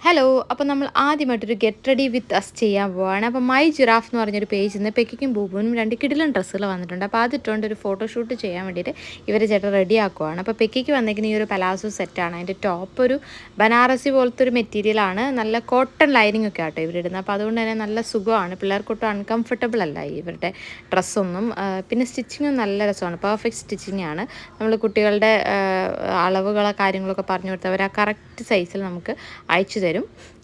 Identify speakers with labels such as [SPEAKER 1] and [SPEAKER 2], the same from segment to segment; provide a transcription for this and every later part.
[SPEAKER 1] Hello, അപ്പോൾ നമ്മൾ ആദ്യമായിട്ടൊരു ഗെറ്റ് റെഡി വിത്ത് അസ് ചെയ്യാൻ പോവാണ്. അപ്പോൾ മൈ ജിറാഫ് എന്ന് പറഞ്ഞൊരു പേജിൽ നിന്ന് പെക്കിക്കും ബൂബുവിനും 2 കിടിലൻ ഡ്രസ്സുകൾ വന്നിട്ടുണ്ട്. അപ്പോൾ അതിട്ടുകൊണ്ട് ഒരു ഫോട്ടോഷൂട്ട് ചെയ്യാൻ വേണ്ടിയിട്ട് ഇവർ ചേട്ടൻ റെഡി ആക്കുവാണ്. അപ്പോൾ പെക്കിക്ക് വന്നിരിക്കുന്ന ഈ ഒരു പലാസോ സെറ്റാണ്. അതിൻ്റെ ടോപ്പ് ഒരു ബനാറസി പോലത്തെ ഒരു മെറ്റീരിയലാണ്. നല്ല കോട്ടൺ ലൈനിങ് ഒക്കെ ആട്ടോ ഇവരിടുന്നത്. അപ്പോൾ അതുകൊണ്ട് തന്നെ നല്ല സുഖമാണ്. പിള്ളേർക്കൊട്ടും അൺകംഫർട്ടബിൾ അല്ല ഇവരുടെ ഡ്രസ്സൊന്നും. പിന്നെ സ്റ്റിച്ചിങ്ങും നല്ല രസമാണ്. പെർഫെക്റ്റ് സ്റ്റിച്ചിങ് ആണ്. നമ്മൾ കുട്ടികളുടെ അളവുകളോ കാര്യങ്ങളൊക്കെ പറഞ്ഞു കൊടുത്താൽ അവർ ആ കറക്റ്റ് സൈസിൽ നമുക്ക് അയച്ചു തരും.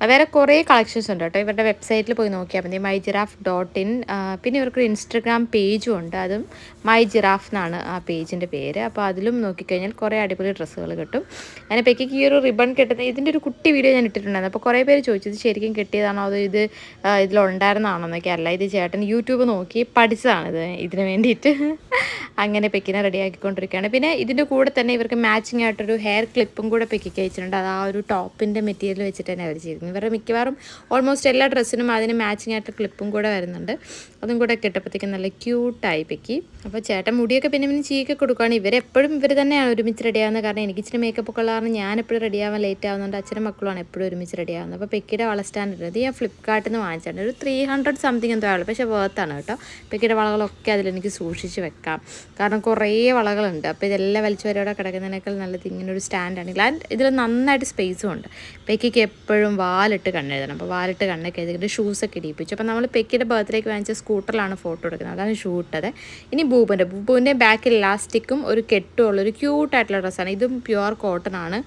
[SPEAKER 1] വേറെ കുറേ കളക്ഷൻസ് ഉണ്ട് കേട്ടോ. ഇവരുടെ വെബ്സൈറ്റിൽ പോയി നോക്കിയാൽ മതി, myGiraffe.in. പിന്നെ ഇവർക്കൊരു ഇൻസ്റ്റഗ്രാം പേജും ഉണ്ട്, അതും മൈ ജിറാഫ് എന്നാണ് ആ പേജിൻ്റെ പേര്. അപ്പോൾ അതിലും നോക്കിക്കഴിഞ്ഞാൽ കുറേ അടിപൊളി ഡ്രസ്സുകൾ കിട്ടും. അങ്ങനെ പെക്കിക്ക് ഈ ഒരു റിബൺ കെട്ടുന്ന ഇതിൻ്റെ ഒരു കുട്ടി വീഡിയോ ഞാൻ ഇട്ടിട്ടുണ്ടായിരുന്നു. അപ്പോൾ കുറേ പേര് ചോദിച്ചു ഇത് ശരിക്കും കെട്ടിയതാണോ അതോ ഇതിലുണ്ടായിരുന്നതാണോ എന്നൊക്കെ. അല്ല, ഇത് ചേട്ടൻ യൂട്യൂബ് നോക്കി പഠിച്ചതാണ് ഇതിന് വേണ്ടിയിട്ട്. അങ്ങനെ പെക്കിനെ റെഡിയാക്കിക്കൊണ്ടിരിക്കുകയാണ്. പിന്നെ ഇതിൻ്റെ കൂടെ തന്നെ ഇവർക്ക് മാച്ചിങ് ആയിട്ടൊരു ഹെയർ ക്ലിപ്പും കൂടെ പെക്കിക്ക് അയച്ചിട്ടുണ്ട്. അത് ആ ഒരു ടോപ്പിൻ്റെ മെറ്റീരിയൽ വെച്ചിട്ട് തന്നെ അവർ ചെയ്തിരിക്കുന്നത്. ഇവരുടെ മിക്കവാറും ഓൾമോസ്റ്റ് എല്ലാ ഡ്രസ്സിനും അതിന് മാച്ചിങ് ആയിട്ട് ക്ലിപ്പും കൂടെ വരുന്നുണ്ട്. അതും കൂടെ കിട്ടപ്പോഴത്തേക്കും നല്ല ക്യൂട്ടായി പെക്കി. അപ്പോൾ ചേട്ടൻ മുടിയൊക്കെ പിന്നെ ചീക്കൊക്കെ കൊടുക്കുകയാണ്. ഇവരെപ്പോഴും ഇവർ തന്നെയാണ് ഒരുമിച്ച് റെഡിയാവുന്നത്. കാരണം എനിക്ക് ഇച്ചിരി മേക്കപ്പ് ഒക്കെ ഉള്ള കാരണം ഞാൻ എപ്പോഴും റെഡിയാവാൻ ലേറ്റ് ആവുന്നുണ്ട്. അച്ഛനും മക്കളുമാണ് എപ്പോഴും ഒരുമിച്ച് റെഡിയാവുന്നത്. അപ്പോൾ പെക്കിയുടെ വള സ്റ്റാൻഡ് ഇത് ഞാൻ ഫ്ലിപ്കാർട്ടിൽ നിന്ന് വാങ്ങിച്ചിട്ടുണ്ട്. ഒരു 300 സംതിങ് എന്തോ ആവുള്ളൂ, പക്ഷേ വേർത്താണ് കേട്ടോ. പെക്കിയുടെ വളകളൊക്കെ അതിലെനിക്ക് സൂക്ഷിച്ച് വെക്കാം, കാരണം കുറേ വളകളുണ്ട്. അപ്പോൾ ഇതെല്ലാം വലിച്ചു വരെയോടെ കിടക്കുന്നതിനേക്കാൾ നല്ലത് ഇങ്ങനെ ഒരു സ്റ്റാൻഡാണെങ്കിൽ ഇതിൽ നന്നായിട്ട് സ്പേസും ഉണ്ട്. പെക്കിക്ക് എപ്പോഴും വാലിട്ട് കണ്ണെഴുതണം. അപ്പോൾ വാലിട്ട് കണ്ണൊക്കെ എഴുതിയിട്ട് ഷൂസൊക്കെ ഇടിപ്പിച്ചു. അപ്പോൾ നമ്മൾ പെക്കിയുടെ ബർത്ത്ഡേക്ക് വാങ്ങിച്ച സ്കൂട്ടറിലാണ് ഫോട്ടോ എടുക്കുന്നത്, അതാണ് ഷൂ ഇട്ടത്. ഇനി ബൂബുവിൻ്റെ ബാക്കിൽ ഇലാസ്റ്റിക്കും ഒരു കെട്ടും ഉള്ളൊരു ക്യൂട്ടായിട്ടുള്ള ഡ്രസ്സാണ്. ഇതും പ്യുവർ കോട്ടൺ ആണ്,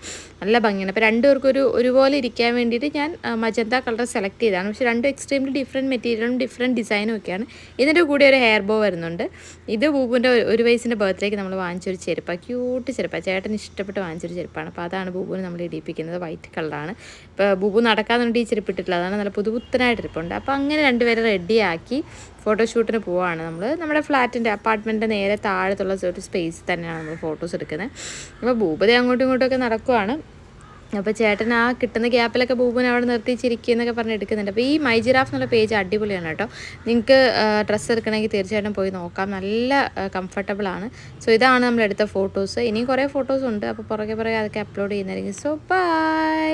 [SPEAKER 1] നല്ല ഭംഗിയാണ്. അപ്പോൾ രണ്ടുപേർക്കും ഒരുപോലെ ഇരിക്കാൻ വേണ്ടിയിട്ട് ഞാൻ മജന്ത കളർ സെലക്ട് ചെയ്തതാണ്. പക്ഷേ രണ്ടും എക്സ്ട്രീംലി ഡിഫറെൻറ്റ് മെറ്റീരിയലും ഡിഫറെൻറ്റ് ഡിസൈനും ഒക്കെയാണ്. ഇതിൻ്റെ കൂടെ ഒരു ഹെയർ ബോ വരുന്നുണ്ട്. ഇത് ബൂബുവിൻ്റെ 1 വയസ്സിൻ്റെ ബർത്ത്ഡേക്ക് നമ്മൾ വാങ്ങിച്ചൊരു ചെരുപ്പാണ്, ക്യൂട്ട് ചെരുപ്പാണ്. ചേട്ടന് ഇഷ്ടപ്പെട്ട് വാങ്ങിച്ചൊരു ചെരുപ്പാണ്. അപ്പോൾ അതാണ് ബൂബുവിന് നമ്മൾ ഇടിപ്പിക്കുന്നത്. വൈറ്റ് കളറാണ്. ഇപ്പോൾ ബൂബു നടക്കാൻ വേണ്ടി ഈ ചെരുപ്പിട്ടിട്ടില്ല, അതാണ് നല്ല പുതുപുത്തനായിട്ട് ഇരിപ്പുണ്ട്. അപ്പോൾ അങ്ങനെ രണ്ടുപേരെ റെഡിയാക്കി ഫോട്ടോഷൂട്ടിന് പോവുകയാണ് നമ്മൾ. നമ്മുടെ ഫ്ലാറ്റിൻ്റെ അപ്പാർട്ട്മെൻറ്റിൻ്റെ നേരെ താഴത്തുള്ള ഒരു സ്പേസ് തന്നെയാണ് നമ്മൾ ഫോട്ടോസ് എടുക്കുന്നത്. അപ്പോൾ ബൂബുദേ അങ്ങോട്ടും ഇങ്ങോട്ടുമൊക്കെ നടക്കുവാണ്. അപ്പോൾ ചേട്ടൻ ആ കിട്ടുന്ന ഗ്യാപ്പിലൊക്കെ ബൂബുവിനെ അവിടെ നിർത്തിച്ചിരിക്കുക എന്നൊക്കെ പറഞ്ഞ് എടുക്കുന്നുണ്ട്. അപ്പോൾ ഈ മൈ ജിറാഫ് എന്നുള്ള പേജ് അടിപൊളിയാണ് കേട്ടോ. നിങ്ങൾക്ക് ഡ്രസ്സ് എടുക്കണമെങ്കിൽ തീർച്ചയായിട്ടും പോയി നോക്കാം, നല്ല കംഫർട്ടബിളാണ്. സോ ഇതാണ് നമ്മളെടുത്ത ഫോട്ടോസ്. ഇനിയും കുറേ ഫോട്ടോസ് ഉണ്ട്, അപ്പോൾ പുറകെ അതൊക്കെ അപ്ലോഡ് ചെയ്യുന്നതായിരിക്കും. So by.